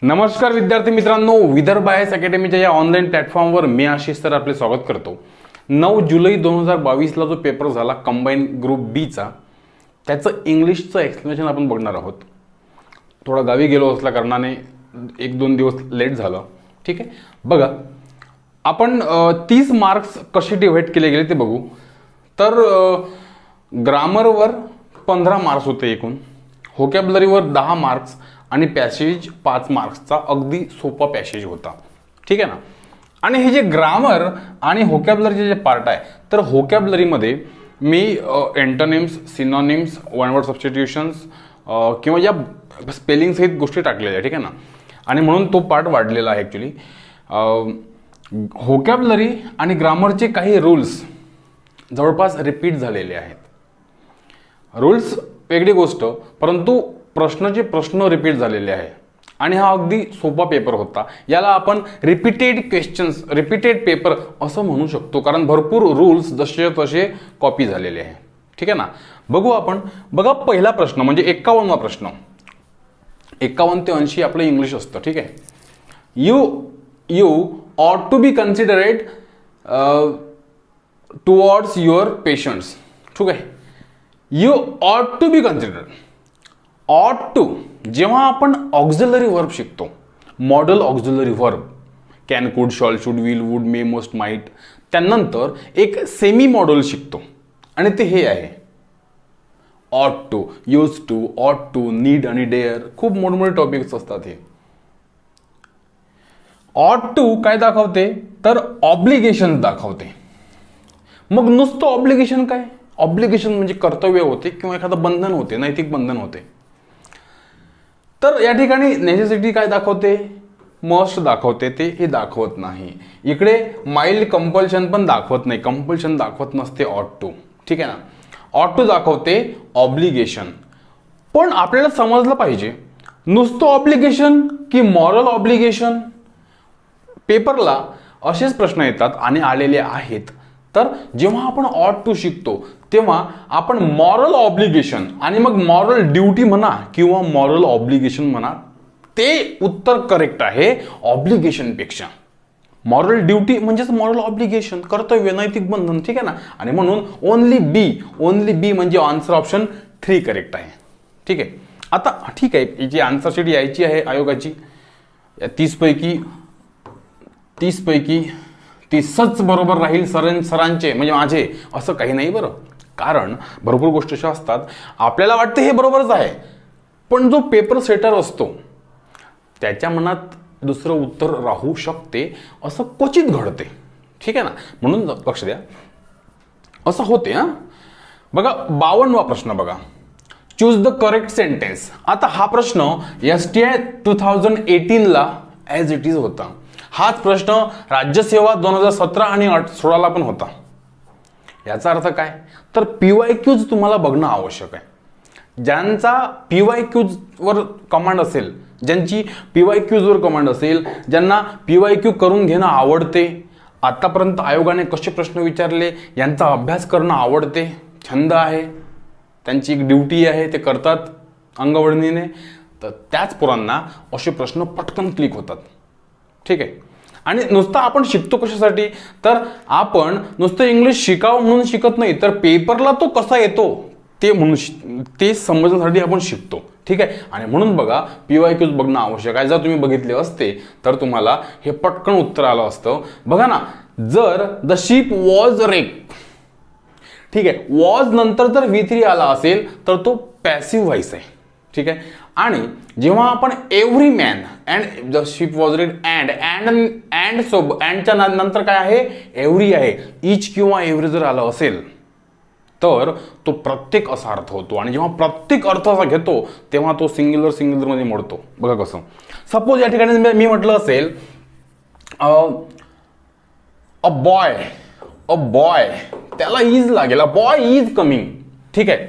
नमस्कार विद्यार्थी मित्रांनो, विदर्भ आयएस अकॅडमीच्या या ऑनलाईन प्लॅटफॉर्मवर मी आशिष सर आपले स्वागत करतो। 9 जुलै 2022ला जो पेपर झाला कंबाईन ग्रुप बी चा, त्याचं इंग्लिशचं एक्सप्लेनेशन आपण बघणार आहोत। थोडा गावी गेलो असल्या कारणाने 1-2 दिवस लेट झालं। ठीक आहे, बघा आपण 30 मार्क्स कसे डिवाइड केले गेले ते बघू। तर ग्रामरवर 15 मार्क्स होते एकूण, व्होकॅब्युलरीवर 10 मार्क्स आणि पॅसेज 5 मार्क्सचा अगदी सोपा पॅसेज होता। ठीक आहे ना। आणि हे जे ग्रामर आणि व्होकॅब्युलरीचे जे पार्ट आहे, तर व्होकॅब्युलरीमध्ये मी antonyms, synonyms, one word substitutions किंवा या स्पेलिंग सहित गोष्टी टाकलेल्या आहे। ठीक आहे ना। आणि म्हणून तो पार्ट वाढलेला आहे ॲक्च्युली। व्होकॅब्युलरी आणि ग्रामरचे काही रूल्स जवळपास रिपीट झालेले आहेत। रूल्स वेगळी गोष्ट, परंतु प्रश्न रिपीट झालेले आहे आणि हा अगदी सोपा पेपर होता। याला आपण रिपीटेड क्वेश्चन्स, रिपीटेड पेपर असं म्हणू शकतो, कारण भरपूर रूल्स जसे तसे कॉपी झालेले आहे। ठीक आहे ना। बघू आपण। बघा पहिला प्रश्न म्हणजे 51वा प्रश्न। 51 ते 80 आपलं इंग्लिश असतं। ठीक आहे। You ought to be considerate towards your patients. ठीक आहे। You ought to be considered. ought to जेव्हा आपण ऑक्झिलरी वर्ब शिकतो, मॉडल ऑक्झिलरी वर्ब, कॅन, कुड, shawl, should, will, would, may, most, might, त्यानंतर एक सेमी मॉडल शिकतो आणि ते हे आहे ought to, used to, ought to, need आणि dare। खूप मोठमोठे टॉपिक्स असतात हे। ought to काय दाखवते, तर ऑब्लिगेशन दाखवते। मग नुसतं ऑब्लिगेशन काय? ऑब्लिगेशन म्हणजे कर्तव्य होते किंवा एखादं बंधन होते, नैतिक बंधन होते। तर या ठिकाणी नेसेसिटी काय दाखवते, मस्ट दाखवते, ते हे दाखवत नाही। इकडे माइल्ड कंपल्शन पण दाखवत नाही, कंपल्शन दाखवत नसते ought to। ठीक आहे ना। ought to दाखवते ऑब्लिगेशन। पण आपल्याला समजलं पाहिजे नुसतं ऑब्लिगेशन की मॉरल ऑब्लिगेशन। पेपरला असेच प्रश्न येतात आणि आलेले आहेत। तर जेव्हा आपण ought to शिकतो तेव्हा आपण मॉरल ऑब्लिगेशन आणि मग मॉरल ड्युटी म्हणा किंवा मॉरल ऑब्लिगेशन म्हणा, ते उत्तर करेक्ट आहे ऑब्लिगेशन पेक्षा। मॉरल ड्युटी म्हणजेच मॉरल ऑब्लिगेशन, कर्तव्य, नैतिक बंधन। ठीक आहे ना। आणि म्हणून ओनली बी म्हणजे आन्सर ऑप्शन 3 करेक्ट आहे। ठीक आहे। आता ठीक आहे, याची आन्सर शीट यायची आहे आयोगाची। या 30 पैकी 30च बरोबर राहील सरांचे म्हणजे माझे, असं काही नाही बरं। कारण भरपूर गोष्टी अशा असतात आपल्याला वाटतं हे बरोबरच आहे, पण जो पेपर सेटर असतो त्याच्या मनात दुसरं उत्तर राहू शकते, असं क्वचित घडते। ठीक आहे ना। म्हणून लक्ष द्या, असं होते हा। बघा 52वा प्रश्न बघा, चूज द करेक्ट सेंटेन्स। आता हा प्रश्न STI 2018ला ॲज इट इज होता। हाच प्रश्न राज्यसेवा 2017 आणि 2016ला पण होता। याचा अर्थ काय, तर PYQs तुम्हाला बघणं आवश्यक आहे। ज्यांचा PYQs वर कमांड असेल, ज्यांची PYQs वर कमांड असेल, ज्यांना PYQ करून घेणं आवडते, आतापर्यंत आयोगाने कसे प्रश्न विचारले यांचा अभ्यास करणं आवडते, छंद आहे, त्यांची एक ड्युटी आहे, ते करतात अंगवळणीने, तर त्याच पोरांना असे प्रश्न पटकन क्लिक होतात। ठीक आहे। आणि नुसतं आपण शिकतो कशासाठी, तर आपण नुसतं इंग्लिश शिकावं म्हणून शिकत नाही, तर पेपरला तो कसा येतो ते समजण्यासाठी आपण शिकतो। ठीक आहे। आणि म्हणून बघा PYQs बघणं आवश्यक आहे। जर तुम्ही बघितले असते तर तुम्हाला हे पटकन उत्तर आलं असतं। बघा ना, जर द शिप वॉज रेक, ठीक आहे, वॉज नंतर जर V3 आला असेल तर तो पॅसिव्ह व्हॉइस आहे। ठीक आहे। आणि जेव्हा आपण every man and the ship was red and सोबत अँडच्या नंतर काय आहे, एव्हरी आहे। इच किंवा एव्हरी जर आलं असेल तर तो प्रत्येक असा अर्थ होतो, आणि जेव्हा प्रत्येक अर्थ असा घेतो तेव्हा तो सिंग्युलर मध्ये मोडतो। बघा कसं, सपोज या ठिकाणी मी म्हटलं असेल अ बॉय, त्याला इज लागेल, अ बॉय इज कमिंग। ठीक आहे।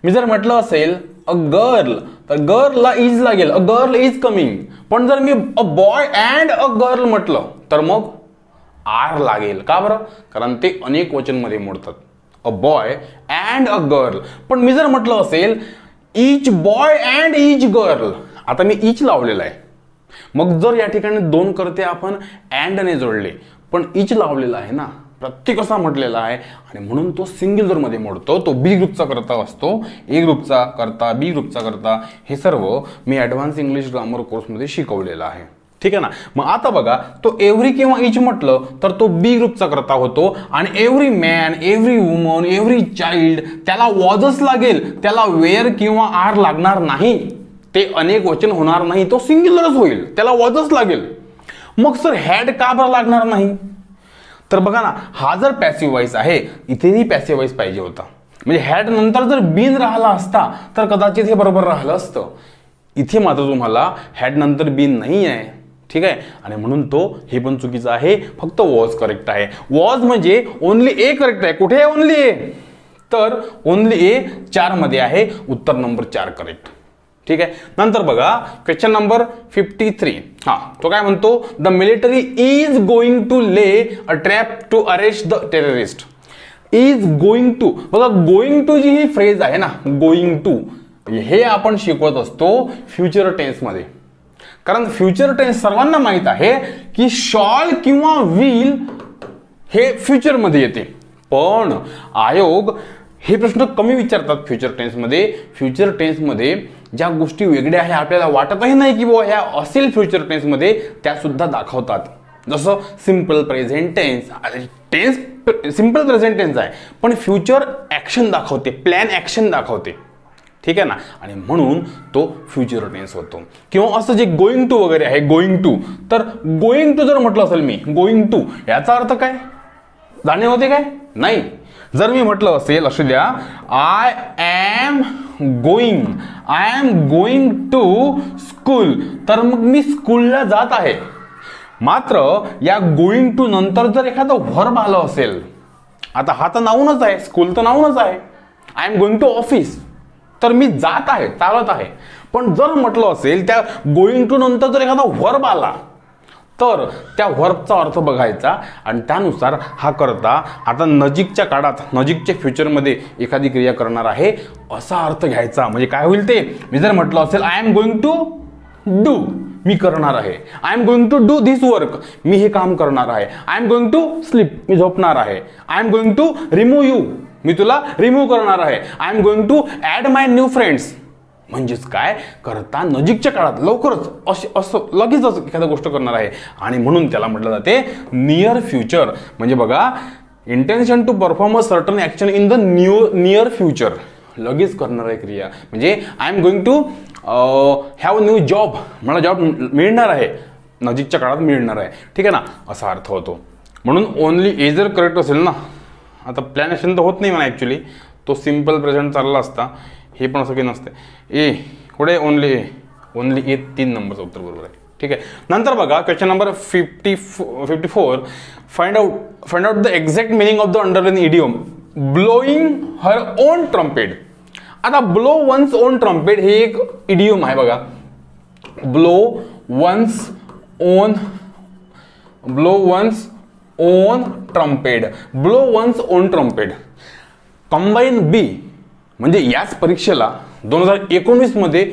मी जर म्हटलं असेल अ गर्ल, तर गर्लला इज लागेल, अ गर्ल इज कमिंग। पण जर मी a boy and a girl म्हटलं तर मग आर लागेल। का बरं? कारण ते अनेक वचन मध्ये मोडतात, अ बॉय अँड अ गर्ल। पण मी जर म्हटलं असेल इच बॉय अँड इच गर्ल, आता मी इच लावलेला आहे, मग जर या ठिकाणी दोन कर्ते आपण अँडने जोडले, पण इच लावलेला आहे ना, प्रत्येक असा म्हटलेला आहे, आणि म्हणून तो सिंग्युलर मध्ये मोडतो. तो बी ग्रुपचा करता असतो, ए ग्रुपचा करता, बी ग्रुपचा करता. हे सर्व मी ॲडव्हान्स इंग्लिश ग्रामर कोर्समध्ये शिकवलेलं आहे. ठीक आहे ना. मग आता बघा, तो एव्हरी किंवा इच म्हटलं तर तो बी ग्रुपचा करता होतो, आणि every man, every woman, every child त्याला वॉजच लागेल, त्याला वेअर किंवा आर लागणार नाही. ते अनेक वचन होणार नाही, तो सिंग्युलरच होईल, त्याला वॉजच लागेल. मग सर हॅड का बरं लागणार नाही? तर बघा ना, हा जर पॅसिव्ह वॉइस आहे, इथेही पॅसिव्ह वॉइस पाहिजे होता. म्हणजे हॅड नंतर जर बीन राहिला असता तर कदाचित हे बरोबर राहिलं असतं. इथे मात्र तुम्हाला हॅड नंतर बीन नाही आहे. ठीक आहे, आणि म्हणून तो हे पण चुकीचं आहे, फक्त वॉज करेक्ट आहे. वॉज म्हणजे ओनली ए करेक्ट आहे. कुठे आहे ओनली ए? तर ओनली ए 4 मध्ये आहे, उत्तर नंबर 4 करेक्ट. ठीक आहे. नंतर बघा क्वेश्चन नंबर 53. तो काय म्हणतो? The military is going to lay a trap to arrest the terrorist. Is going to, बघा गोइंग टू जी ही फ्रेज आहे ना, गोइंग टू, हे आपण शिकवत असतो फ्युचर टेन्स मध्ये. कारण फ्युचर टेन्स सर्वांना माहित आहे की शॉल किंवा विल हे फ्युचर मध्ये येते, पण आयोग हे प्रश्न कमी विचारतात फ्युचर टेन्स मध्ये. फ्युचर टेन्स मध्ये ज्या गोष्टी वेगळ्या आहे, आपल्याला वाटतही नाही की बुवा ह्या असेल फ्युचर टेन्स मध्ये, त्या सुद्धा दाखवतात. जसं simple present tense, tense simple present tense आहे, पण फ्युचर ऍक्शन दाखवते, प्लॅन ऍक्शन दाखवते. ठीक आहे ना, आणि म्हणून तो फ्युचर टेन्स होतो. किंवा असं जे गोइंग टू वगैरे आहे, गोइंग टू, तर गोइंग टू जर म्हटलं असेल मी, गोइंग टू, याचा अर्थ काय? जाणे होते काय? नाही. जर मी म्हटलं असेल, असू द्या, I am going to school, तर मग मी स्कूलला जात आहे. मात्र या गोइंग टू नंतर जर एखादं व्हर्ब आलं असेल, आता हा तर नाऊनच आहे, स्कूल तर नाऊनच आहे, I am going to office, तर मी जात आहे, चालत आहे. पण जर म्हटलं असेल त्या गोइंग टू नंतर जर एखादा व्हर्ब आला, तर त्या व्हर्बचा अर्थ बघायचा, आणि त्यानुसार हा करता आता नजीकच्या काळात, नजीकच्या फ्युचरमध्ये एखादी क्रिया करणार आहे असा अर्थ घ्यायचा. म्हणजे काय होईल ते? मी जर म्हटलं असेल I am going to do, मी करणार आहे. I am going to do this work, मी हे काम करणार आहे. I am going to sleep, मी झोपणार आहे. I am going to remove you, मी तुला रिमूव्ह करणार आहे. I am going to add my new friends. म्हणजेच काय करता नजीकच्या काळात लवकरच असं लगेचच एखादी गोष्ट करणार आहे, आणि म्हणून त्याला म्हटलं जाते नियर फ्युचर. म्हणजे बघा, intention to perform a certain action in the near future, लगेच करणार आहे क्रिया. म्हणजे I am going to have new job, मला जॉब मिळणार आहे, नजीकच्या काळात मिळणार आहे. ठीक आहे ना, असा अर्थ होतो. म्हणून ओनली ए जर करेक्ट असेल ना, आता प्लॅन ऍक्शन तर होत नाही म्हणा, ॲक्च्युली तो सिम्पल प्रेझेंट चालला असता, हे पण असं काही नसते. ए पुढे ओनली ए 3 नंबरचं उत्तर बरोबर आहे. ठीक आहे. नंतर बघा question number 54. Find out the exact meaning of the underline idiom blowing her own trumpet. आता ब्लो वन्स ओन ट्रम्पेट हे एक इडियम आहे बघा. Blow one's own trumpet. Combine B, म्हणजे याच परीक्षेला 2019 मध्ये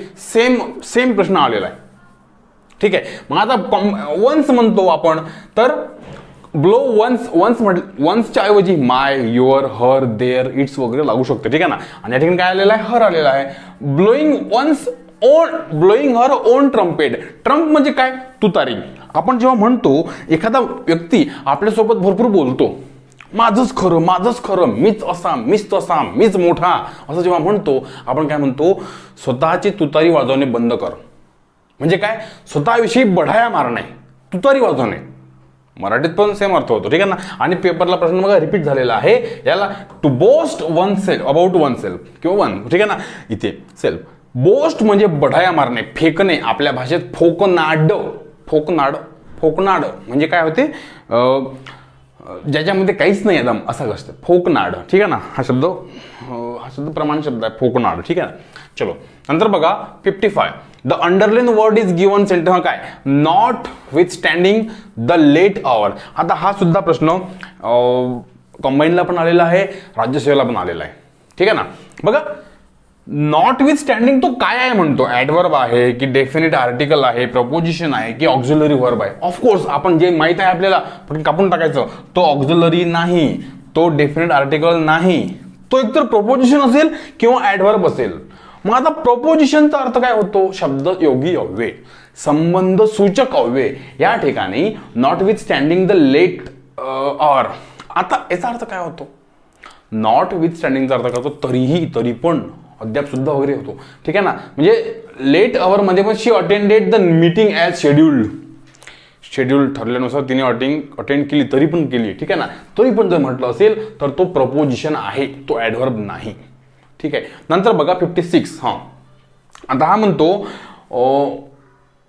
सेम प्रश्न आलेला आहे. ठीक आहे. मग आता वन्स म्हणतो आपण, तर ब्लो वन्सच्या ऐवजी माय, युअर, हर, देअर, इट्स वगैरे लागू शकतो. ठीक आहे ना. आणि या ठिकाणी काय आलेलं आहे? हर आलेला आहे. Blowing her own trumpet. Trump म्हणजे काय? तुतारी. आपण जेव्हा म्हणतो एखादा व्यक्ती आपल्यासोबत भरपूर बोलतो, माझंच खरं, मीच असा, मीच तसा, मीच मोठा, असं जेव्हा म्हणतो आपण काय म्हणतो? स्वतःची तुतारी वाजवणे बंद कर. म्हणजे काय? स्वतःविषयी बढाया मारणे, तुतारी वाजवणे. मराठीत पण सेम अर्थ होतो. ठीक आहे ना. आणि पेपरला प्रश्न बघा रिपीट झालेला आहे, याला to boast oneself, about oneself किंवा वन. ठीक आहे ना. इथे सेल्फ, बोस्ट म्हणजे बढाया मारणे, फेकणे, आपल्या भाषेत फोकनाड म्हणजे काय होते? ज्याच्यामध्ये काहीच नाही एकदम असं असतं, फोकनाड. ठीक आहे ना. हा शब्द प्रमाण शब्द आहे, फोकनाड. ठीक आहे ना. चलो नंतर बघा 55. The underline word is given sentence काय? Notwithstanding the late hour. आता हा सुद्धा प्रश्न कंबाईनला पण आलेला आहे, राज्यसेवेला पण आलेला आहे. ठीक आहे ना. बघा नॉट विथ स्टँडिंग तो काय आहे म्हणतो, ऍडव्हर्ब आहे की डेफिनेट आर्टिकल आहे, प्रपोजिशन आहे की ऑक्झिलरी व्हर्ब आहे. ऑफकोर्स आपण जे माहित आहे आपल्याला पण कापून टाकायचं, तो ऑक्झिलरी नाही, तो डेफिनेट आर्टिकल नाही, तो एकतर प्रपोजिशन असेल किंवा ऍडव्हर्ब असेल. मग आता प्रपोजिशनचा अर्थ काय होतो, शब्द योगी अव्यय, संबंध सूचक अव्यय. या ठिकाणी notwithstanding the latter. आता याचा अर्थ काय होतो, नॉट विथ स्टँडिंगचा अर्थ काय होतो, तरीही, तरी पण, अद्याप सुद्धा वगैरे होतो. ठीक आहे ना. म्हणजे लेट अवर मध्ये पण she attended the meeting as scheduled, schedule ठरल्यानुसार तिने अटेंड केली, तरी पण केली. ठीक आहे ना. तरी पण जर म्हटलं असेल तर तो प्रपोजिशन आहे, तो ॲडव्हर्ब नाही. ठीक आहे. नंतर बघा 56. आता हा म्हणतो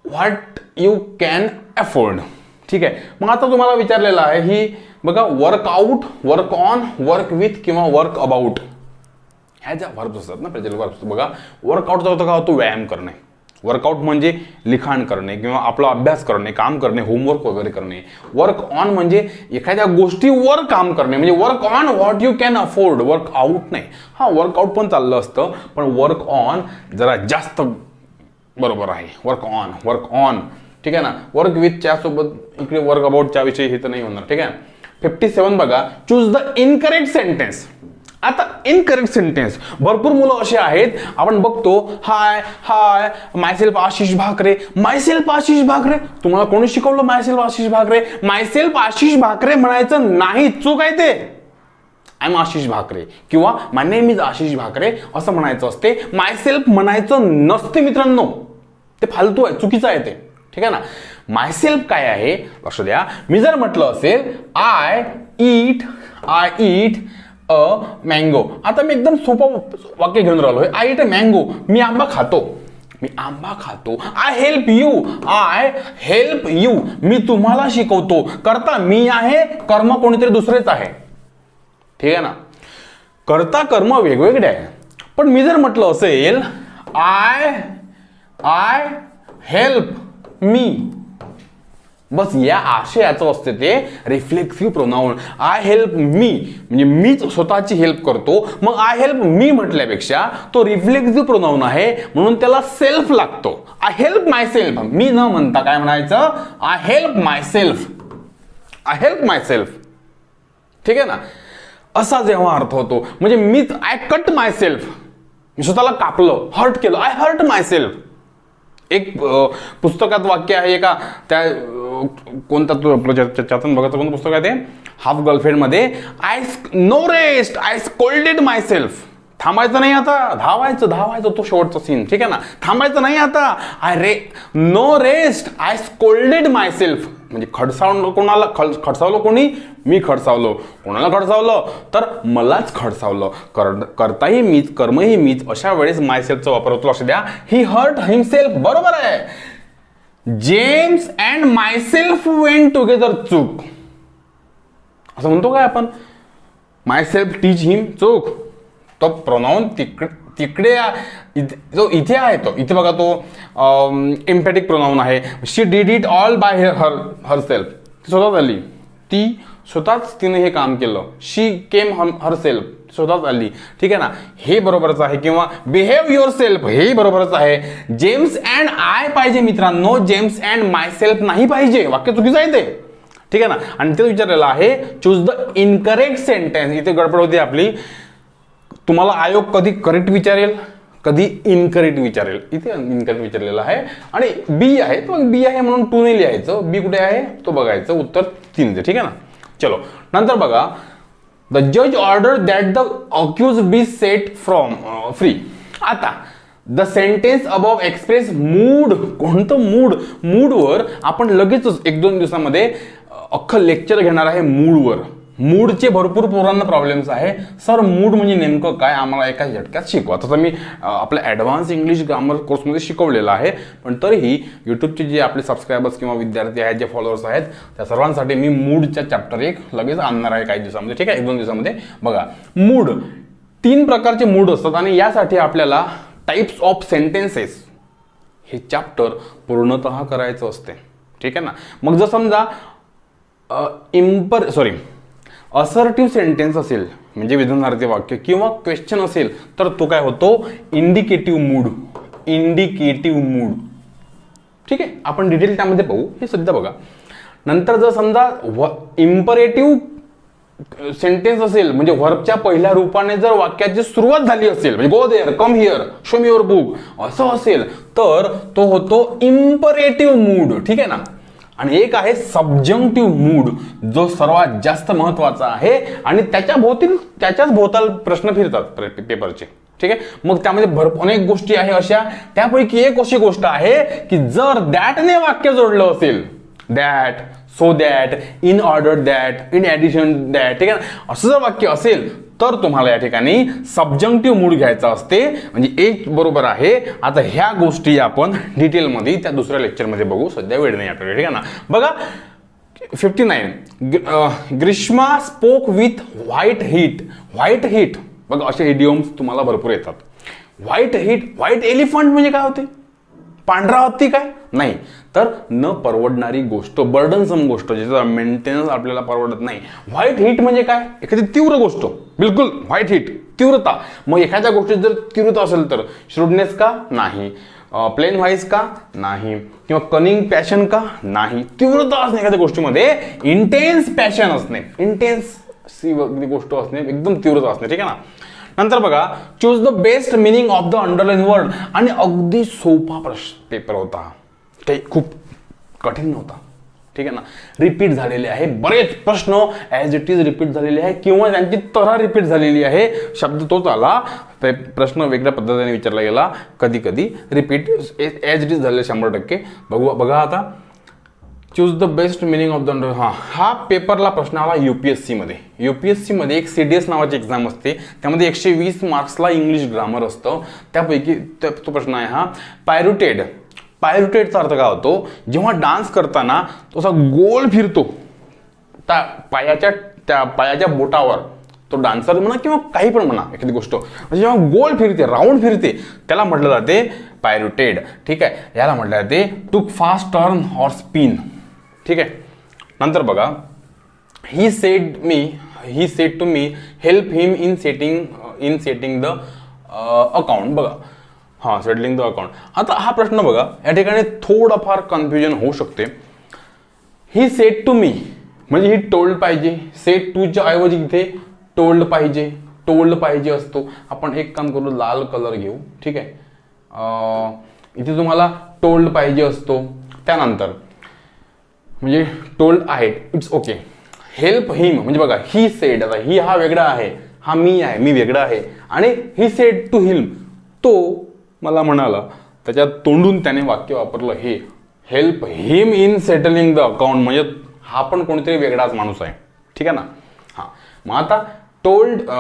व्हॉट यू कॅन अफोर्ड. ठीक आहे. मग आता तुम्हाला विचारलेलं आहे ही बघा, workout, work on, work with किंवा वर्क अबाउट, ह्या ज्या वर्ब्स असतात ना, प्रेझेंट वर्ब्स. बघा वर्कआउटचा अर्थ काय होतो, व्यायाम करणे. वर्कआउट म्हणजे लिखाण करणे किंवा आपला अभ्यास करणे, काम करणे, होमवर्क वगैरे करणे. वर्क ऑन म्हणजे एखाद्या गोष्टीवर काम करणे, म्हणजे work on what you can afford, work out नाही. हा वर्कआउट पण चाललं असतं, पण वर्क ऑन जरा जास्त बरोबर आहे. Work on, work on. ठीक आहे ना. वर्क विथच्या सोबत इकडे वर्क अबाउटच्या विषयी हे तर नाही होणार. ठीक आहे. 57 बघा, चूज द इनकरेक्ट सेंटेन्स. आता इनकरेक्ट सेंटेन्स भरपूर मुलं असे आहेत, आपण बघतो, हाय हाय मायसेल्फ आशिष भाकरे, मायसेल्फ आशिष भाकरे. तुम्हाला कोणी शिकवलं मायसेल्फ आशिष भाकरे? मायसेल्फ आशिष भाकरे म्हणायचं नाही, चूक आहे ते. आय एम आशिष भाकरे किंवा माय नेम इज आशिष भाकरे असं म्हणायचं असते, मायसेल्फ म्हणायचं नसते मित्रांनो. ते फालतू आहे, चुकीचं आहे ते. ठीक आहे ना. मायसेल्फ काय आहे लक्ष द्या. मी जर म्हटलं असेल आय ईट अ मँगो, आता मी एकदम सोपं वाक्य घेऊन राहिलोय. आय ईट अ मँगो, मी आंबा खातो, मी आंबा खातो. I help you, I help you, मी तुम्हाला शिकवतो. कर्ता मी आहे, कर्म कोणीतरी दुसरेच आहे. ठीक आहे ना. कर्ता कर्म वेगवेगळे आहे. पण मी जर म्हटलं असेल आय हेल्प मी, बस या आशयाचं असते ते reflexive pronoun. I help me म्हणजे मीच स्वतःची हेल्प करतो. मग आय हेल्प मी म्हटल्यापेक्षा तो रिफ्लेक्सिव्ह प्रोनाउन आहे म्हणून त्याला सेल्फ लागतो. आय हेल्प माय सेल्फ, मी न म्हणता काय म्हणायचं, I help my self, I help my self. ठीक आहे ना. असा जेव्हा अर्थ होतो म्हणजे मीच, आय कट माय सेल्फ, मी स्वतःला कापलं, हर्ट केलं, आय हर्ट माय सेल्फ. एक पुस्तकात वाक्य आहे का, त्या कोणता चेतन भगतचं कोणतं पुस्तक आहे ते, हाफ गर्लफ्रेंड मध्ये, I know rest, I scolded my self. थांबायचं नाही आता, धावायचं तो शेवटचा सीन. ठीक आहे ना. थांबायचं नाही आता, no rest, I scolded myself. म्हणजे खडसावलं कोणी, मी खडसावलो. कोणाला खडसावलं तर मलाच खडसावलं. करताही मीच, कर्मही मीच. अशा वेळेस माय सेल्फचा वापर होतो. लक्ष द्या. ही हर्ट हिमसेल्फ, बरोबर आहे. Gems and my self went together, चूक. असं म्हणतो काय आपण, माय सेल्फ टीच हिम, चूक. तो प्रोनाउन तिकडे जो इथे आहे, तो इथे बघा, तो एम्पॅथिक प्रोनाउन आहे. She did it all by herself, ती स्वतःच आली, ती स्वतःच तिने हे काम केलं. शी केम हर सेल्फ, स्वतःच आली. ठीक आहे ना. हे बरोबरच आहे. किंवा बिहेव युअर सेल्फ, हे बरोबरच आहे. जेम्स अँड आय पाहिजे मित्रांनो, जेम्स अँड माय सेल्फ नाही पाहिजे, वाक्य चुकीचं आहे ते. ठीक आहे ना. आणि ते विचारलेलं आहे चूज द इनकरेक्ट सेंटेन्स. इथे गडबड होती आपली. तुम्हाला आयोग कधी करेक्ट विचारेल, कधी इनकरेक्ट विचारेल. इथे इनकरेक्ट विचारलेलं आहे आणि बी आहे, तो बी आहे म्हणून 2 नाही लिहायचं. बी कुठे आहे तो बघायचं, उत्तर 3. ठीक आहे ना. चलो नंतर बघा, द जज order that the accused be set from free. आता the sentence above express mood. कोणतं मूड? मूडवर आपण लगेचच 1-2 दिवसामध्ये अख्खं लेक्चर घेणार आहे मूडवर. मूडचे भरपूर पोरांना प्रॉब्लेम्स आहे. सर मूड म्हणजे नेमकं काय, आम्हाला एका झटक्यात शिकवा. तसं मी आपल्या ॲडव्हान्स इंग्लिश ग्रामर कोर्समध्ये शिकवलेलं आहे, पण तरीही यूट्यूबचे जे आपले सबस्क्रायबर्स किंवा विद्यार्थी आहेत, जे फॉलोअर्स आहेत, त्या सर्वांसाठी मी मूडच्या चॅप्टर 1 लगेच आणणार आहे काही दिवसामध्ये. ठीक आहे. 1-2 दिवसामध्ये. बघा, मूड 3 प्रकारचे मूड असतात आणि यासाठी आपल्याला टाइप्स ऑफ सेंटेन्सेस हे चॅप्टर पूर्णतः करायचं असते. ठीक आहे ना. मग जर समजा असर्टिव्ह सेंटेन्स असेल म्हणजे विधानार्थी वाक्य किंवा क्वेश्चन असेल तर तो काय होतो इंडिकेटिव्ह मूड. Indicative mood. ठीक आहे, आपण डिटेल त्यामध्ये पाहू. हे सध्या बघा. नंतर जर समजा इम्परेटिव्ह सेंटेन्स असेल म्हणजे व्हर्बच्या पहिल्या रूपाने जर वाक्याची सुरुवात झाली असेल म्हणजे go there, come here, show me your book असं असेल तर तो होतो इम्परेटिव्ह मूड. ठीक आहे ना. आणि एक आहे सबजंक्टिव्ह मूड जो सर्वात जास्त महत्वाचा आहे आणि त्याच्याच भोवताल प्रश्न फिरतात पेपरचे. ठीक आहे. मग त्यामध्ये अनेक गोष्टी आहे अशा. त्यापैकी एक अशी गोष्ट आहे की जर दॅटने वाक्य जोडलं असेल, that, so that, in order that, in addition that, ठीक आहे ना, असं जर वाक्य असेल तर तुम्हाला या ठिकाणी सबजंक्टिव्ह मूड घ्यायचा असते. म्हणजे एक बरोबर आहे. आता ह्या गोष्टी आपण डिटेलमध्ये त्या दुसऱ्या लेक्चरमध्ये बघू. सध्या वेळ नाही आपल्याकडे. ठीक आहे ना. बघा 59 Grishma spoke with white heat. White heat बघा असे इडियम्स तुम्हाला भरपूर येतात. व्हाईट हीट, व्हाईट एलिफंट म्हणजे काय होते? पांढरा हत्ती काय? नाही तर न परवडणारी गोष्ट, बर्डनसम गोष्ट ज्याचा मेंटेनन्स आपल्याला परवडत नाही. व्हाईट हीट म्हणजे काय? एखादी तीव्र गोष्ट. बिलकुल व्हाईट हीट, तीव्रता. मग एखाद्या गोष्टीत जर तीव्रता असेल तर श्रूडनेस का? नाही. प्लेन व्हाईस का? नाही. किंवा कनिंग पॅशन का? नाही. तीव्रता असणे एखाद्या गोष्टीमध्ये, इंटेन्स पॅशन असणे, इंटेन्स गोष्ट असणे, एकदम तीव्रता असणे. ठीक आहे ना. नंतर बघा choose the best meaning of the underline word. आणि अगदी सोपा पेपर होता, काही खूप कठीण नव्हता. ठीक आहे ना. रिपीट झालेले आहे बरेच प्रश्न, ॲज इट इज रिपीट झालेले आहे किंवा त्यांची तऱ्हा रिपीट झालेली आहे. शब्द तोच आला, प्रश्न वेगळ्या पद्धतीने विचारला गेला, कधी कधी रिपीट ॲज इट इज झालेले 100%. बघा आता choose the best meaning of the under. हा पेपरला प्रश्न आला यूपीएससी मध्ये. यूपीएससी मध्ये एक CDS नावाची एक्झाम असते. त्यामध्ये 120 मार्क्सला इंग्लिश ग्रामर असतं. त्यापैकी तो प्रश्न आहे हा पायरुटेड. पायरुटेडचा अर्थ काय होतो? जेव्हा डान्स करताना तो असा गोल फिरतो त्या पायाच्या बोटावर, तो डान्सर म्हणा किंवा काही पण म्हणा एखादी गोष्ट म्हणजे जेव्हा गोल फिरते, राऊंड फिरते, त्याला म्हटलं जाते पायरुटेड. ठीक आहे. याला म्हटलं जाते टूक फास्ट टर्न ऑर स्पिन. ठीक आहे. नंतर बघा he said to me help him in setting the account. बघा सेटलिंग द अकाउंट. आता हा प्रश्न बघा या ठिकाणी थोडंफार कन्फ्युजन होऊ शकते. ही सेड टू मी म्हणजे ही टोल्ड पाहिजे, सेड टूच्या ऐवजी इथे टोल्ड पाहिजे असतो. आपण एक काम करू, लाल कलर घेऊ. ठीक आहे. इथे तुम्हाला टोल्ड पाहिजे असतो. त्यानंतर म्हणजे टोल्ड आहे, इट्स ओके. हेल्प हिम म्हणजे बघा ही सेड, आता ही हा वेगळा आहे, हा मी आहे, मी वेगळा आहे. आणि ही सेड टू हिम, तो मला म्हणाला, त्याच्या तोंडून त्याने वाक्य वापरलं हे help him in settling the account म्हणजे हा पण कोणतरी वेगळाच माणूस आहे. ठीक आहे ना. मग आता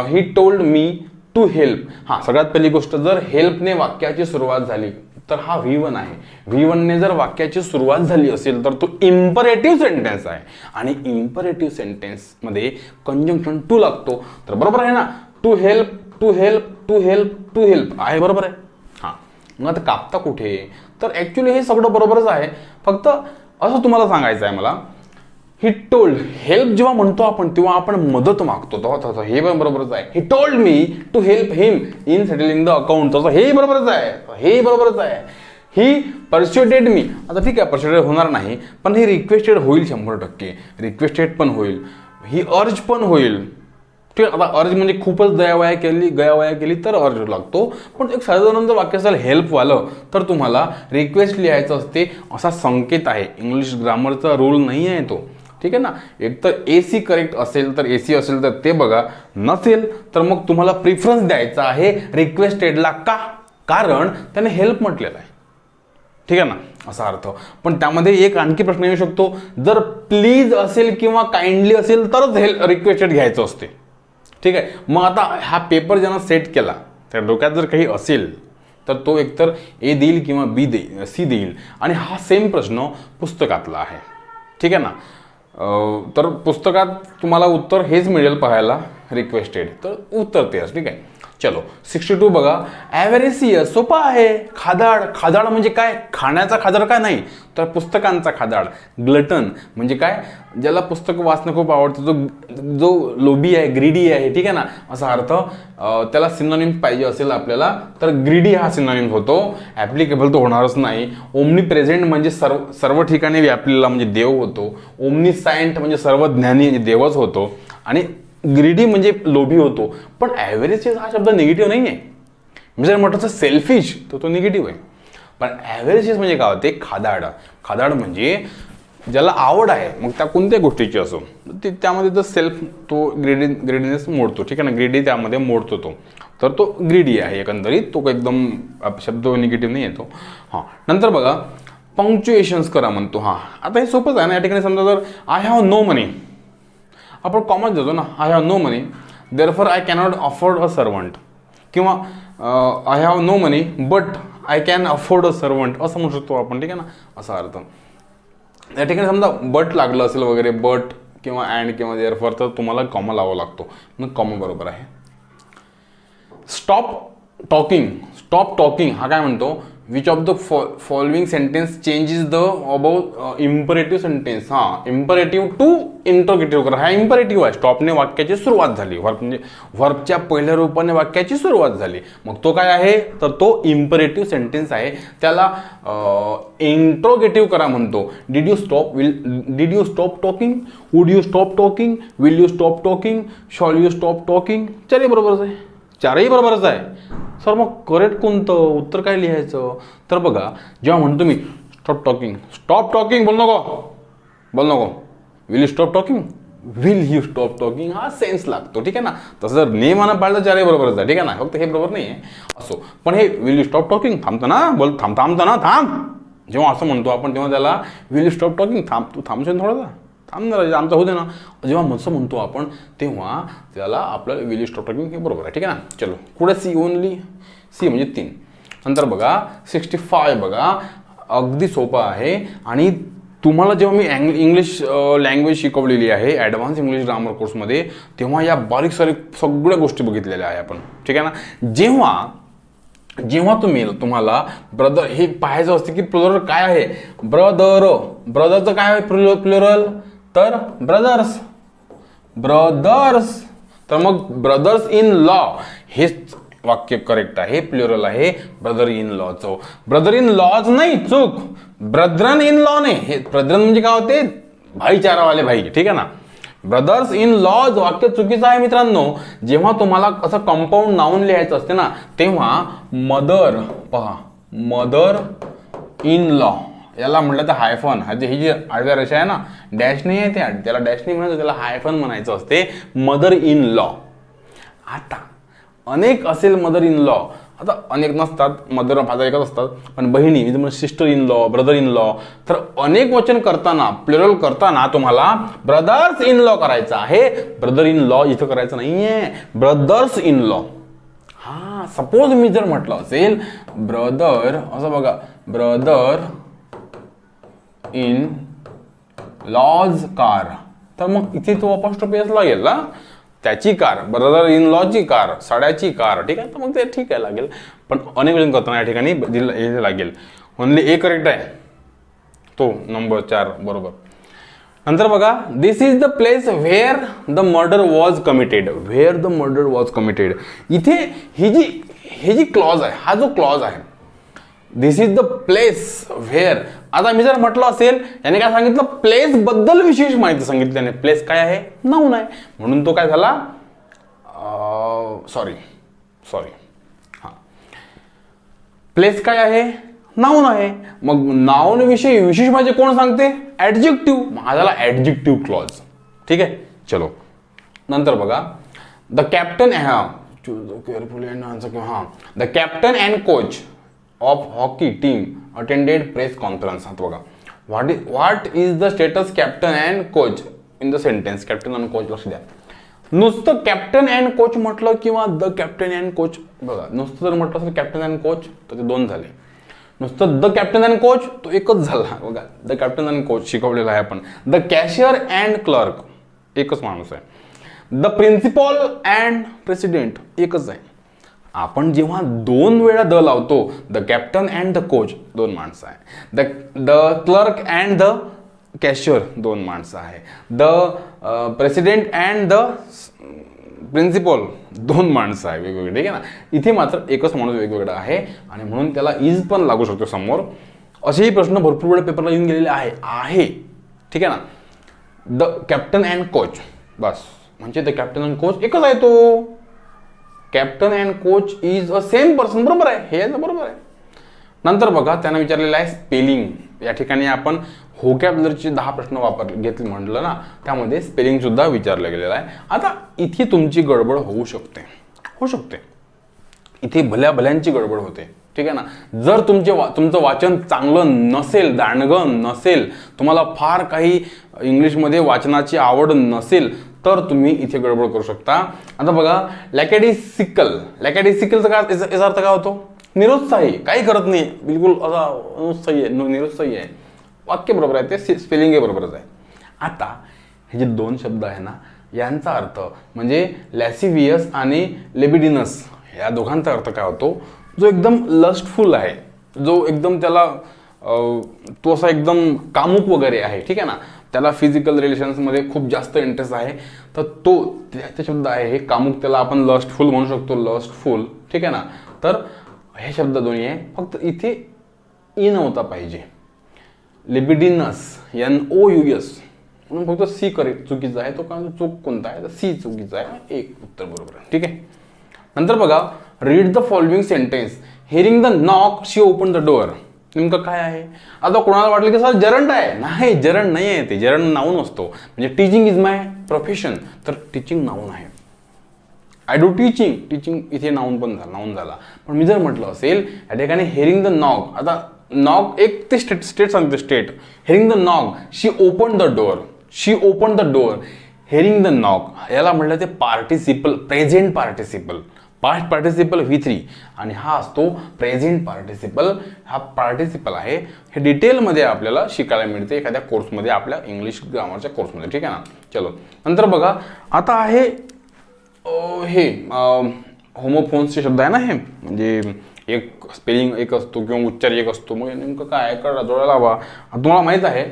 he told me to help. सगळ्यात पहिली गोष्ट, जर हेल्पने वाक्याची सुरुवात झाली तर हा V1 आहे. V1ने जर वाक्याची सुरुवात झाली असेल तर तो इम्परेटिव्ह सेंटेन्स आहे. आणि इम्परेटिव्ह सेंटेन्स मध्ये कंजंक्शन टू लागतो. तर बरोबर आहे ना. To help, to help, to help, to help आहे. बरोबर आहे. मग आता कापता कुठे? तर ऍक्च्युली हे सगळं बरोबरच आहे. फक्त असं तुम्हाला सांगायचं आहे मला, ही टोल्ड, हेल्प जेव्हा म्हणतो आपण तेव्हा आपण मदत मागतो, तेव्हा हे पण बरोबरच आहे. He told me to help him in settling the account, तसं हे बरोबरच आहे, हे बरोबरच आहे. ही परस्युएटेड मी, आता ठीक आहे परस्युएटेड होणार नाही पण ही रिक्वेस्टेड होईल 100%. रिक्वेस्टेड पण होईल, ही अर्ज पण होईल. ठीक आहे. आता अर्ज म्हणजे खूपच गयावया केली तर अर्ज लागतो. पण एक साधारण जर वाक्य असेल हेल्पवालं तर तुम्हाला रिक्वेस्ट लिहायचं असते असा संकेत आहे. इंग्लिश ग्रामरचा रूल नाही आहे तो. ठीक आहे ना. एक तर AC करेक्ट असेल तर AC असेल तर ते बघा, नसेल तर मग तुम्हाला प्रिफरन्स द्यायचा आहे रिक्वेस्टेडला. का? कारण त्याने हेल्प म्हटलेलं आहे. ठीक आहे ना, असा अर्थ. पण त्यामध्ये एक आणखी प्रश्न येऊ शकतो, जर प्लीज असेल किंवा काइंडली असेल तरच रिक्वेस्टेड घ्यायचं असते. ठीक आहे. मग आता हा पेपर ज्यांना सेट केला त्या डोक्यात जर काही असेल तर तो एकतर A देईल किंवा C देईल. आणि हा सेम प्रश्न पुस्तकातला आहे. ठीक आहे ना. तर पुस्तकात तुम्हाला उत्तर हेच मिळेल पाहायला, रिक्वेस्टेड, तर उत्तर तेच. ठीक आहे. चलो 62 बघा, ॲव्हरेसियस, सोपा आहे. खादाड, खादाड म्हणजे काय? खाण्याचा खादाड काय नाही तर पुस्तकांचा खादाड. ग्लटन म्हणजे काय? ज्याला पुस्तक वाचणं खूप आवडतं, जो लोभी आहे, ग्रीडी आहे, ठीक आहे ना, असा अर्थ. त्याला सिनोनिम पाहिजे असेल आपल्याला तर ग्रीडी हा सिनोनिम होतो. ॲप्लिकेबल तो होणारच नाही. ओमनी प्रेझेंट म्हणजे सर्व ठिकाणी व्यापलेला म्हणजे देव होतो. ओमनीसायंट म्हणजे सर्वज्ञानी म्हणजे देवच होतो. आणि ग्रीडी म्हणजे लोभी होतो. पण ॲव्हरेज हा शब्द निगेटिव्ह नाही आहे. मी जर म्हटलं तर सेल्फिश तर तो निगेटिव्ह आहे. पण ॲव्हरेज म्हणजे काय होते? खादाड. खादाड म्हणजे ज्याला आवड आहे, मग त्या कोणत्या गोष्टीची असो, त्यामध्ये तर सेल्फ तो ग्रेडीनेस मोडतो, ठीक आहे ना, ग्रेडी त्यामध्ये मोडतो तो. तर तो ग्रीडी आहे एकंदरीत. तो एकदम शब्द निगेटिव्ह नाही येतो. हां, नंतर बघा पंक्च्युएशन्स करा म्हणतो. हां, आता हे सोपंच आहे ना. या ठिकाणी समजा जर आय हॅव नो मनी, आपण कॉमन देतो ना, I have no money therefore I cannot afford a servant, किंवा I have no money but I can afford a servant असं म्हणू शकतो आपण, ठीक आहे ना, असा अर्थ. या ठिकाणी समजा बट लागलं असेल वगैरे, बट किंवा अँड किंवा देअरफॉर, तर तुम्हाला कॉमा लावावा लागतो. मग कॉमा बरोबर आहे. Stop talking. स्टॉप टॉकिंग हा काय म्हणतो? Which of the following sentence changes the above imperative sentence. हां, इम्परेटिव्ह टू इंट्रोगेटिव्ह करा. हा इम्परेटिव्ह आहे. स्टॉपने वाक्याची सुरुवात झाली. वर्ब म्हणजे वर्बच्या पहिल्या रूपाने वाक्याची सुरुवात झाली. मग तो काय आहे? तर तो इम्परेटिव्ह सेंटेन्स आहे. त्याला इंट्रोगेटिव्ह करा म्हणतो. Did you stop talking? Would you stop talking? Will you stop talking? Shawl you stop talking? चारही बरोबरच आहे. चारही बरोबरच आहे. सर मग करेक्ट कोणतं? उत्तर काय लिहायचं? तर बघा, जेव्हा म्हणतो मी स्टॉप टॉकिंग, स्टॉप टॉकिंग बोल नको. Will you stop talking? Will you stop talking हा सेन्स लागतो, ठीक आहे ना. तसं जर नियमानं पाळलं चारही बरोबरच आहे, ठीक आहे ना. फक्त हे बरोबर नाही आहे असो. पण हे विल यू स्टॉप टॉकिंग, थांबतं ना, बोल थांबतं ना. जेव्हा असं म्हणतो आपण तेव्हा त्याला विल यू स्टॉप टॉकिंग, तू थांबशील थोडासा, थांब ना, आमचा होऊ दे ना. जेव्हा असं म्हणतो आपण तेव्हा त्याला आपलं विल यू स्टॉप टॉकिंग हे बरोबर आहे, ठीक आहे ना. चलो पुढे सी ओनली. सी म्हणजे 3. नंतर बघा 65 बघा, अगदी सोपं आहे. आणि तुम्हाला जेव्हा मी इंग्लिश लँग्वेज शिकवलेली आहे ॲडव्हान्स इंग्लिश ग्रामर कोर्समध्ये, तेव्हा या बारीक सगळ्या गोष्टी बघितलेल्या आहे आपण, ठीक आहे ना. जेव्हा तुम्हाला ब्रदर हे पाहायचं असते की प्लुरल काय आहे. ब्रदरचं काय आहे प्लुरल? तर ब्रदर्स. तर मग ब्रदर्स इन लॉ हेच वाक्य करेक्ट आहे, प्लुरल आहे ब्रदर इन लॉचं. ब्रदर इन लॉज नाही, चूक, ब्रदरन इन लॉ नाही. हे ब्रदरन म्हणजे काय होते? भाईचारावाले भाई, ठीक आहे ना. ब्रदर्स इन लॉज वाक्य चुकीचं आहे मित्रांनो. जेव्हा तुम्हाला असं कंपाऊंड नाऊन लिहायचं असते ना, तेव्हा मदर, पहा मदर इन लॉ याला म्हटलं तर हायफन. ही जी आडव्या रेषा आहे ना, डॅश नाही आहे, त्याला डॅश नाही म्हणायचं, त्याला हायफन म्हणायचं असते. Mother in law. आता अनेक असेल मदर इन लॉ, आता अनेक नसतात, मदर फादर एकच असतात. पण बहिणी म्हणजे sister in law, brother in law. तर अनेक वचन करताना, प्लुरल करताना तुम्हाला ब्रदर्स इन लॉ करायचं आहे. ब्रदर इन लॉ इथं करायचं नाहीये, ब्रदर्स इन लॉ. हा, सपोज मी जर म्हटलं असेल ब्रदर, असं बघा, ब्रदर इन लॉज कार, तर मग इथे तो अपॉस्ट्रोफी लागेल ना, त्याची कार, ब्रदर इन लॉची कार, साड्याची कार, ठीक आहे. तर मग ते ठीक आहे, लागेल. पण अनेक वचन करताना या ठिकाणी हे लागेल. ओनली ए करेक्ट आहे, तो नंबर 4 बरोबर. नंतर बघा, this is the place where the murder was committed. Where the murder was committed, इथे ही जी क्लॉज आहे, हा जो क्लॉज आहे, this is the place where. आता मी जर म्हटलं असेल, याने काय सांगितलं? प्लेस बद्दल विशेष माहिती सांगितल्याने. प्लेस काय आहे? नाऊन आहे, म्हणून तो काय झाला? सॉरी हा, प्लेस काय आहे? नाऊन आहे. मग नाऊन विषयी विशेष म्हणजे कोण सांगते? ऍडजेक्टिव्ह. हा झाला ऍडजेक्टिव्ह क्लॉज, ठीक आहे. चलो नंतर बघा, the captain, carefully the captain and coach of hockey team attended press conference. आता बघा, what is the status captain and coach in the sentence. Captain and coach, लक्ष द्या. नुसतं कॅप्टन अँड कोच म्हटलं किंवा द कॅप्टन अँड कोच, बघा नुसतं जर म्हटलं असेल कॅप्टन अँड कोच तर ते 2 झाले. नुसतं द कॅप्टन अँड कोच तो एकच झाला. बघा, द कॅप्टन अँड कोच शिकवलेला आहे आपण. द कॅशियर अँड क्लर्क एकच माणूस आहे. द प्रिन्सिपल अँड प्रेसिडेंट एकच आहे. आपण जेव्हा 2 वेळा द लावतो, the captain and the coach 2 माणसं आहे, the clerk and the cashier 2 माणसं आहे, the president and the principal 2 माणसं आहे वेगवेगळे, ठीक आहे ना. इथे मात्र एकच माणूस वेगवेगळा आहे आणि म्हणून त्याला इज पण लागू शकतो समोर. असेही प्रश्न भरपूर वेळा पेपरला येऊन गेलेले आहे, ठीक आहे ना. द कॅप्टन अँड कोच, बस म्हणजे द कॅप्टन अँड कोच एकच आहे, तो captain and coach is a same person, बरोबर आहे, हे बरोबर आहे. नंतर बघा त्यांना विचारलेलं आहे स्पेलिंग. या ठिकाणी आपण व्होकॅब्युलरीचे 10 प्रश्न घेतले म्हटलं ना, त्यामध्ये स्पेलिंग सुद्धा विचारलं गेलेलं आहे. आता इथे तुमची गडबड होऊ शकते, इथे भल्यांची गडबड होते, ठीक आहे ना. जर तुमचं वाचन चांगलं नसेल, दांडगं नसेल, तुम्हाला फार काही इंग्लिशमध्ये वाचनाची आवड नसेल, तर तुम्ही इथे गडबड करू शकता. आता बघा लॅकॅडिसिकलचा काय याचा अर्थ काय होतो? निरुत्साही, काही करत नाही, बिलकुल असा निरुत्साही आहे. वाक्य बरोबर आहे, ते स्पेलिंग बरोबरच आहे. आता हे जे 2 शब्द आहे ना, यांचा अर्थ म्हणजे लॅसिव्हियस आणि लेबिडिनस, या दोघांचा अर्थ काय होतो? जो एकदम लस्टफुल आहे, जो एकदम त्याला तो असा एकदम कामुक वगैरे आहे, ठीक आहे ना, त्याला फिजिकल रिलेशन्समध्ये खूप जास्त इंटरेस्ट आहे, तर त्याचे शब्द आहे हे कामुक, त्याला आपण लस्टफुल म्हणू शकतो, लस्टफुल, ठीक आहे ना. तर हे शब्द दोन्ही आहे, फक्त इथे ई नव्हता पाहिजे. लिबिडिनस NOUS म्हणून फक्त सी करेक्ट चुकीचा आहे, तो चूक कोणता आहे? तर सी चुकीचा आहे, एक उत्तर बरोबर आहे, ठीक आहे. नंतर बघा read the following sentence. Hearing the knock she open the door, नेमकं काय आहे? आता कोणाला वाटलं की सर जरंड आहे, नाही, जरंड नाही आहे, ते जरंड नाऊन असतो. म्हणजे टीचिंग इज माय प्रोफेशन, तर टीचिंग नाऊन आहे. आय डू टीचिंग इथे नाऊन झाला. पण मी जर म्हटलं असेल या ठिकाणी हिअरिंग द नॉक, आता नॉक एक ते स्टेट सांगते, state. Hearing the knock she open the door, hearing the knock, याला म्हटलं ते participle, present participle, past participle V3 आणि हा असतो प्रेझेंट पार्टिसिपल. हा पार्टिसिपल आहे, हे डिटेलमध्ये आपल्याला शिकायला मिळते एखाद्या कोर्समध्ये, आपल्या इंग्लिश ग्रामरच्या कोर्समध्ये, ठीक आहे ना. चलो नंतर बघा, आता आहे हे होमोफोन्सचे शब्द आहे ना, हे म्हणजे एक स्पेलिंग एक असतो किंवा उच्चार एक असतो, मग नेमकं काय कळा जोडायला हवा. तुम्हाला माहित आहे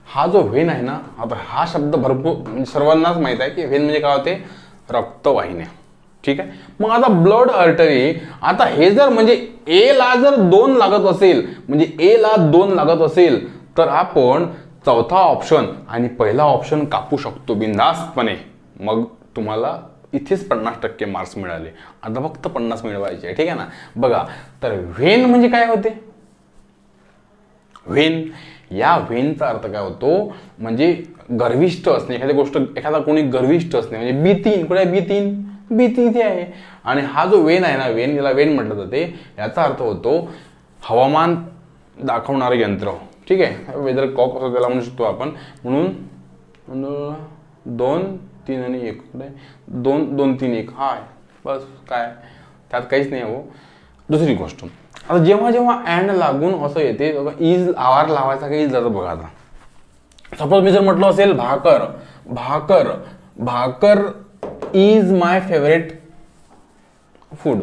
हा जो व्हेन आहे ना, आता हा शब्द भरपूर म्हणजे सर्वांनाच माहित आहे की व्हेन म्हणजे काय होते? रक्तवाहिन्या, ठीक आहे. मग आता ब्लड आर्टरी, आता हे जर म्हणजे ए ला जर 2 लागत असेल, तर आपण चौथा ऑप्शन आणि पहिला ऑप्शन कापू शकतो बिनधास्तपणे. मग तुम्हाला इथेच 50% मार्क्स मिळाले. आता फक्त 50 मिळवायचे, ठीक आहे ना. बघा तर व्हेन म्हणजे काय होते? व्हेन, या व्हेनचा अर्थ काय होतो? म्हणजे गर्विष्ठ असणे, एखादा कोणी गर्विष्ठ असणे, म्हणजे B3. कुठे आहे B3 इथे आहे. आणि हा जो वेन आहे ना, वेन, याला वेन म्हटलं जाते, याचा अर्थ होतो हवामान दाखवणारं यंत्र, ठीक आहे. वेदर कॉक असं त्याला म्हणू शकतो आपण. म्हणून 2 3 आणि 1 2 2 3 1 हा आहे, बस. काय त्यात काहीच नाही हो. दुसरी गोष्ट, आता जेव्हा अँड लागून असं येते, इज आवार लावायचा काही इज जातं बघा. आता सपोज मी जर म्हटलं असेल भाकर इज माय फेवरेट फूड,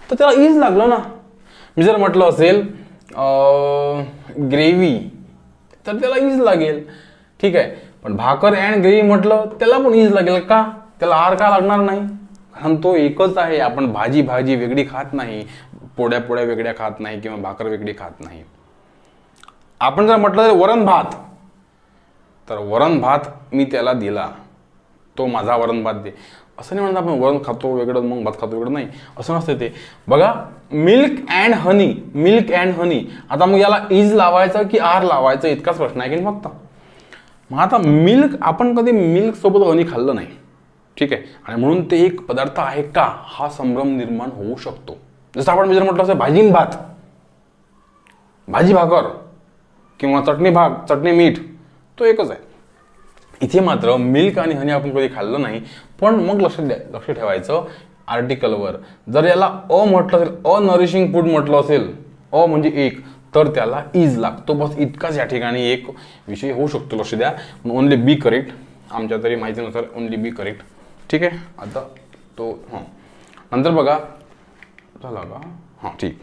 तर त्याला इज लागलं ना. मी जर म्हटलं असेल ग्रेव्ही, तर त्याला इज लागेल, ठीक आहे. पण भाकर अँड ग्रेव्ही म्हटलं त्याला पण इज लागेल का? त्याला आर का लागणार नाही? कारण तो एकच आहे. आपण भाजी वेगळी खात नाही, पोळ्या वेगळ्या खात नाही, किंवा भाकर वेगळी खात नाही. आपण जर म्हटलं वरण भात, तर वरण भात मी त्याला दिला, तो माझा वरण भात दे, असं नाही म्हणत आपण वरण खातो वेगळं मग भात खातो वेगळं, नाही, असं नसतं ते. बघा मिल्क अँड हनी, आता मग याला इज लावायचं की आर लावायचं इतकाच प्रश्न आहे की नाही फक्त. मग आता मिल्क, आपण कधी मिल्क सोबत हनी खाल्लं नाही, ठीक आहे. आणि म्हणून ते एक पदार्थ आहे का, हा संभ्रम निर्माण होऊ शकतो. जसं आपण जर म्हटलं असं भाजी भात, भाजी भाकर, किंवा चटणी मीठ, तो एकच आहे. इथे मात्र मिल्क आणि हनी आपण कधी खाल्लं नाही. पण मग लक्ष ठेवायचं आर्टिकलवर. जर याला म्हटलं असेल, नरिशिंग फूड म्हटलं असेल, म्हणजे 1, तर त्याला इज लागतो, बस. इतकाच या ठिकाणी एक विषय होऊ शकतो, लक्ष द्या. ओनली बी करेक्ट, आमच्या तरी माहितीनुसार ओनली बी करेक्ट, ठीक आहे. आता तो नंतर बघा झाला का? हां ठीक.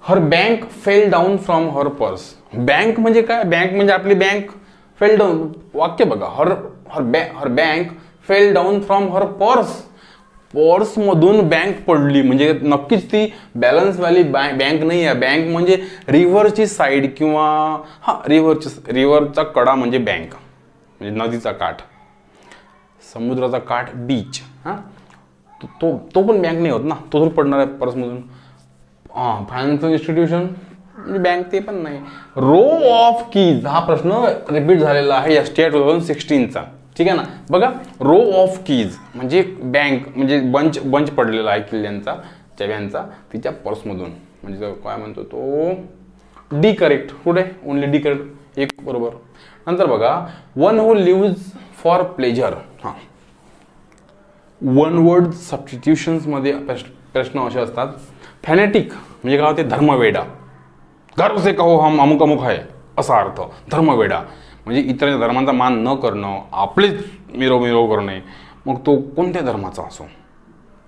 Her bank fell down from her purse. Bank म्हणजे काय? बँक म्हणजे आपली बँक. फेल डाऊन वाक्य बघा. Her her bank fell down from her purse. पर्समधून बँक पडली म्हणजे नक्कीच ती बॅलन्सवाली बँक नाही आहे. बँक म्हणजे रिव्हरची साईड किंवा हां रिव्हरचा कडा म्हणजे बँक, म्हणजे नदीचा काठ, समुद्राचा काठ बीच. हां तो पण बँक नाही होत ना, तो थोडी पडणार आहे पर्समधून. हां फायनान्शियल इन्स्टिट्यूशन म्हणजे बँक ते पण नाही. रो ऑफ कीज हा प्रश्न रिपीट झालेला आहे STI 2016चा. ठीक आहे ना. बघा रो ऑफ कीज म्हणजे बँक म्हणजे बंच पडलेला आहे किल्ल्यांचा चाव्यांचा तिच्या पर्समधून, म्हणजे काय म्हणतो तो डी करेक्ट. कुठे ओनली डी करेक्ट, एक बरोबर. नंतर बघा one who lives for pleasure. हां वन वर्ड सबस्टिट्यूशन्समध्ये प्रश्न असे असतात. फॅनेटिक म्हणजे काय होते? धर्मवेडा. गर्व से कहो हम अमुक अमुक आहे असा अर्थ धर्मवेडा म्हणजे इतर धर्मांचा मान न करणं, आपलेच मिरव करणे, मग तो कोणत्या धर्माचा असो.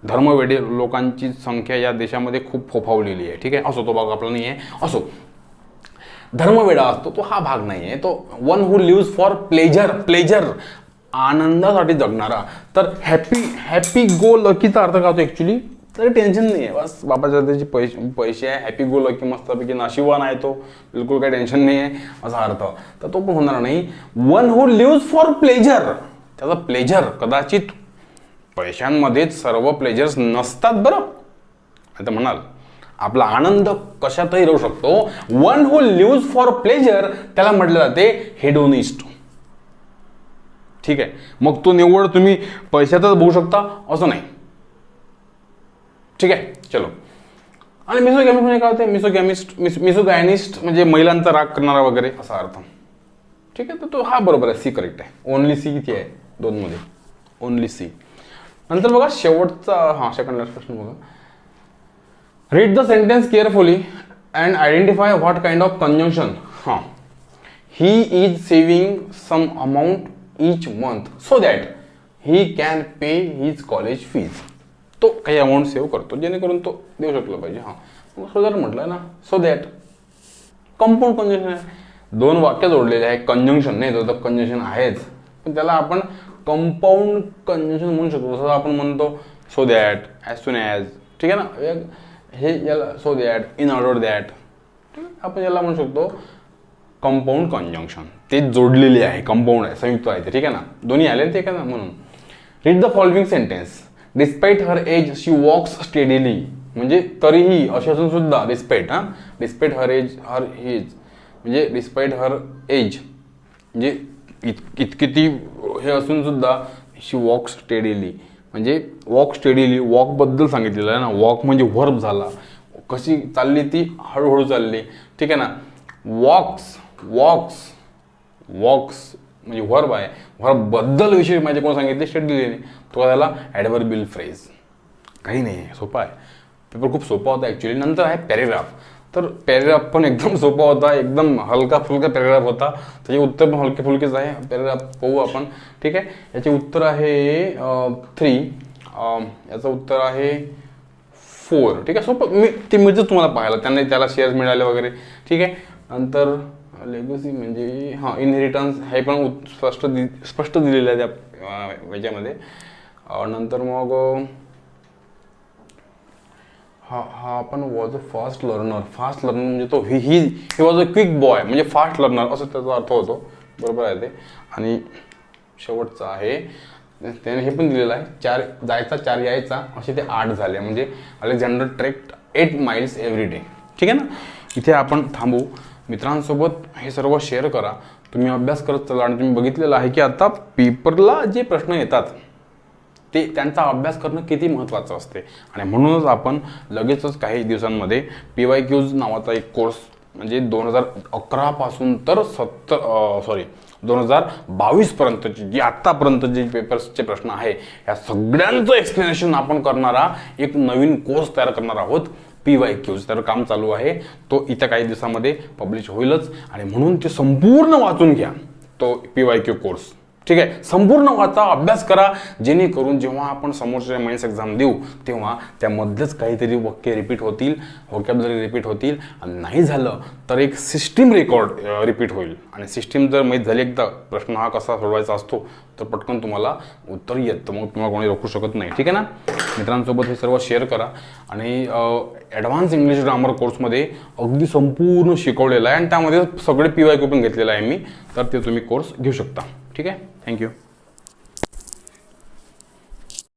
धर्मवेडे लोकांची संख्या या देशामध्ये खूप फोफावलेली आहे. ठीक आहे, असो तो भाग आपला नाही आहे. असो धर्मवेडा असतो तो हा भाग नाही आहे. तो one who lives for pleasure आनंदासाठी जगणारा. तर हॅपी गो लकीचा अर्थ काय होतो ॲक्च्युली? तर टेन्शन नाही आहे, बस बाबाच्या त्याचे पैसे आहे, हॅपी गो लकी मस्तपैकी नाशिवान आहे तो, बिलकुल काही टेन्शन नाही आहे असा अर्थ. तर तो पण होणार नाही. One who lives for pleasure, त्याचा प्लेजर कदाचित पैशांमध्येच सर्व प्लेजर्स नसतात बरं. आता म्हणाल आपला आनंद कशातही राहू शकतो. One who lives for pleasure त्याला म्हटलं जाते हेडोनिस्ट. ठीक आहे, मग तो निव्वळ तुम्ही पैशातच बघू शकता असं नाही. ठीक आहे, चलो. आणि मिसोगॅमिस्ट म्हणजे काय होते? मिसोगायनिस्ट म्हणजे महिलांचा राग करणारा वगैरे असा अर्थ. ठीक आहे, तर तो हा बरोबर आहे, सी करेक्ट आहे. ओनली सी किती आहे? 2 मध्ये ओनली सी. नंतर बघा शेवटचा हां सेकंड लास्ट प्रश्न बघा. Read the sentence carefully and identify what kind of conjunction. हां he is saving some amount each month so that he can pay his college fees. तो काही अमाऊंट सेव्ह करतो जेणेकरून तो देऊ शकला पाहिजे. हां सो दॅट म्हटलं ना, सो दॅट कंपाऊंड कंजंक्शन आहे. 2 वाक्य जोडलेले आहे. कंजंक्शन नाही, तो तर कंजंक्शन आहेच, पण त्याला आपण कंपाऊंड कंजंक्शन म्हणू शकतो. जसं आपण म्हणतो so that, as soon as. ठीक आहे ना, हे याला so that, in order that, आपण याला म्हणू शकतो कंपाऊंड कंजंक्शन. ते जोडलेले आहे, कंपाऊंड आहे, संयुक्त आहे ते. ठीक आहे ना, दोन्ही आले ते का ना. म्हणून read the following sentence. Despite her age she walks steadily म्हणजे तरीही अशी असून सुद्धा डिस्पाइट डिस्पाइट हर एज म्हणजे डिस्पाइट हर एज म्हणजे किती हे असून सुद्धा शी वॉक स्टेडीली म्हणजे वॉक स्टेडीली वॉकबद्दल सांगितलेलं आहे ना. वॉक म्हणजे वर्ब झाला, कशी चालली ती? हळूहळू चालली. ठीक आहे ना. वॉक्स म्हणजे वर्ब आहे. वर्ब बद्दल विषय माझे कोण सांगितले? स्टेडीलीने. तो त्याला ॲडव्हर्बियल फ्रेज. काही नाही आहे, सोपा आहे. पेपर खूप सोपा होता ॲक्च्युली. नंतर आहे पॅरेग्राफ. तर पॅरेग्राफ पण एकदम सोपा होता, एकदम हलका फुलका पॅरेग्राफ होता. त्याचे उत्तर पण हलके फुलकेच आहे. पॅरेग्राफ पाहू आपण. ठीक आहे, याचे उत्तर आहे 3, याचं उत्तर आहे 4. ठीक आहे, सोपं. ते मिळतं तुम्हाला पाहायला, त्यांना त्याला शेअर्स मिळाले वगैरे. ठीक आहे. नंतर लेगसी म्हणजे हां इनहेरिटन्स हे पण स्पष्ट दिलेलं आहे त्या याच्यामध्ये. नंतर मग हा पण वॉज अ फास्ट लर्नर म्हणजे तो he was a quick boy म्हणजे फास्ट लर्नर असं त्याचा अर्थ होतो. बरोबर आहे ते. आणि शेवटचा आहे त्याने हे पण दिलेलं आहे 4 जायचा 4 यायचा असे ते 8 झाले म्हणजे Alexander trekked 8 miles every day. ठीक आहे ना. इथे आपण थांबू. मित्रांसोबत हे सर्व शेअर करा. तुम्ही अभ्यास करत चला. आणि तुम्ही बघितलेलं आहे की आता पेपरला जे प्रश्न येतात ते त्यांचा अभ्यास करणं किती महत्त्वाचं असते. आणि म्हणूनच आपण लगेचच काही दिवसांमध्ये PYQs नावाचा एक कोर्स म्हणजे 2011 पासून तर 2022 पर्यंतची जी आत्तापर्यंत जे पेपर्सचे प्रश्न आहे या सगळ्यांचं एक्सप्लेनेशन आपण करणारा एक नवीन कोर्स तयार करणार आहोत. PYQs तर काम चालू आहे. तो इथं काही दिवसामध्ये पब्लिश होईलच. आणि म्हणून ते संपूर्ण वाचून घ्या तो PYQ कोर्स. ठीक आहे, संपूर्ण वाचा, अभ्यास करा, जेणेकरून जेव्हा आपण समोरच्या मेन्स एक्झाम देऊ तेव्हा त्यामध्येच काहीतरी वाक्य रिपीट होतील, व्होकॅब्युलरी रिपीट होतील, आणि नाही झालं तर एक सिस्टीम रिपीट होईल. आणि सिस्टीम जर माहीत झाली एकदा, प्रश्न हा कसा सोडवायचा असतो, तर पटकन तुम्हाला उत्तर येतं, मग तुम्हाला कोणी रोखू शकत नाही. ठीक आहे ना, मित्रांसोबत हे सर्व शेअर करा. आणि ॲडव्हान्स इंग्लिश ग्रामर कोर्समध्ये अगदी संपूर्ण शिकवलेलं आहे, आणि त्यामध्ये सगळे PYQ पण घेतलेलं आहे मी, तर ते तुम्ही कोर्स घेऊ शकता. ठीक आहे, थँक्यू.